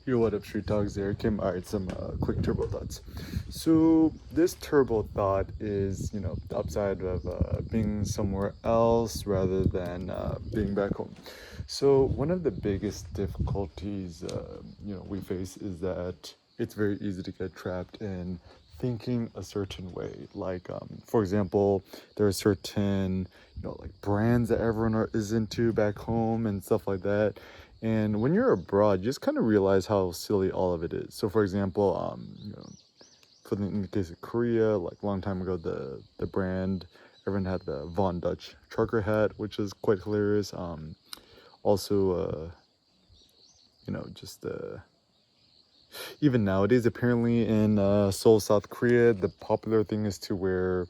Yo, what up, Street Dogs? There, Kim. All right, some quick turbo thoughts. So this turbo thought is, the upside of being somewhere else rather than being back home. So one of the biggest difficulties, we face is that it's very easy to get trapped in thinking a certain way. Like, for example, there are certain, like brands that everyone is into back home and stuff like that. And when you're abroad, you just kind of realize how silly all of it is. So, for example, in the case of Korea, like a long time ago, the brand everyone had the Von Dutch trucker hat, which is quite hilarious. Also, just even nowadays, apparently in Seoul, South Korea, the popular thing is to wear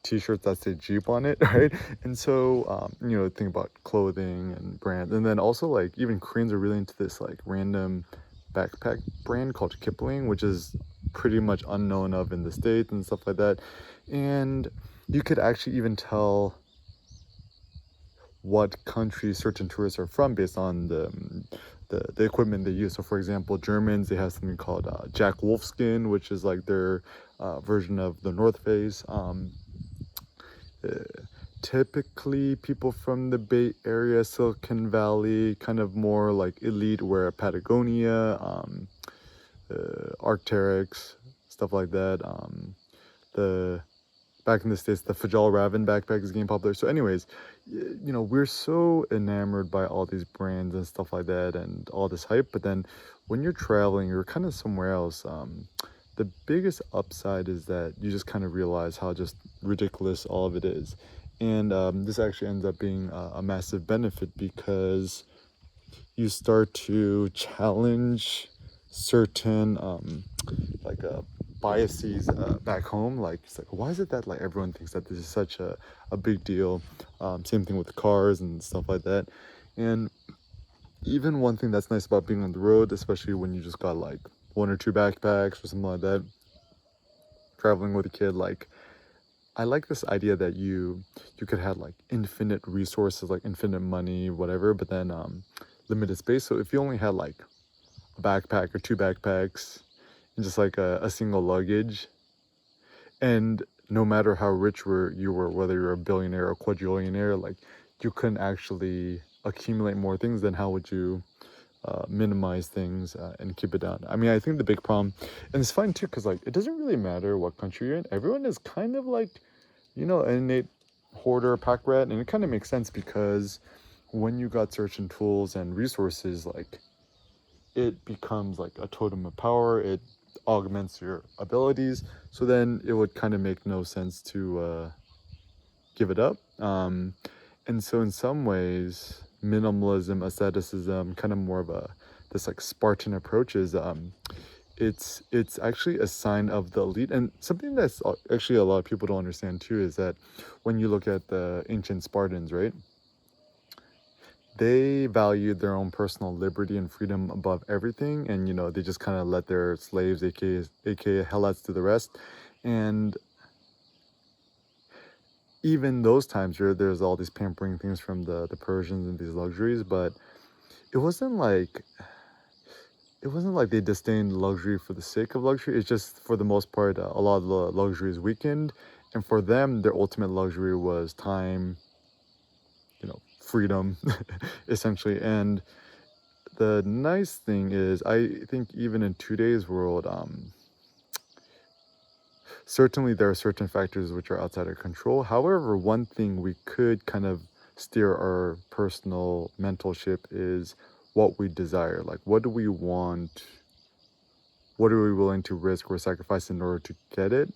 t-shirts that say Jeep on it, right? And so think about clothing and brands, and then also like even Koreans are really into this like random backpack brand called Kipling, which is pretty much unknown of in the States and stuff like that. And you could actually even tell what country certain tourists are from based on the equipment they use. So for example, Germans, they have something called Jack Wolfskin, which is like their version of the North Face. Uh, Typically people from the Bay Area, Silicon Valley, kind of more like elite, wear Patagonia, Arc'teryx, stuff like that. The Back in the States, the Fjallraven backpack is getting popular. So anyways, we're so enamored by all these brands and stuff like that and all this hype, but then when you're traveling, you're kind of somewhere else. The biggest upside is that you just kind of realize how just ridiculous all of it is. And this actually ends up being a massive benefit because you start to challenge certain like biases back home. Like it's like, why is it that like everyone thinks that this is such a big deal? Same thing with cars and stuff like that. And even one thing that's nice about being on the road, especially when you just got like one or two backpacks or something like that, traveling with a kid, like I like this idea that you could have like infinite resources, like infinite money, whatever, but then limited space. So if you only had like a backpack or two backpacks and just like a single luggage, and no matter how rich you were, whether you're a billionaire or quadrillionaire, like you couldn't actually accumulate more things, then how would you minimize things and keep it down? I mean, I think the big problem, and it's fine too, because like it doesn't really matter what country you're in. Everyone is kind of like, an innate hoarder, pack rat, and it kind of makes sense because when you got certain tools and resources, like it becomes like a totem of power. It augments your abilities. So then it would kind of make no sense to give it up. And so in some ways, minimalism, asceticism, kind of more of a this like Spartan approach is it's actually a sign of the elite. And something that's actually a lot of people don't understand too is that when you look at the ancient Spartans, right? They valued their own personal liberty and freedom above everything, and they just kind of let their slaves, aka helots, do the rest. And even those times there's all these pampering things from the Persians and these luxuries, but it wasn't like they disdained luxury for the sake of luxury. It's just for the most part, a lot of the luxury is weakened, and for them their ultimate luxury was time, freedom, essentially. And the nice thing is, I think even in today's world, certainly there are certain factors which are outside our control. However, one thing we could kind of steer our personal mental ship is what we desire. Like, what do we want? What are we willing to risk or sacrifice in order to get it?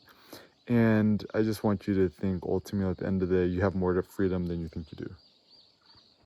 And I just want you to think ultimately at the end of the day, you have more freedom than you think you do.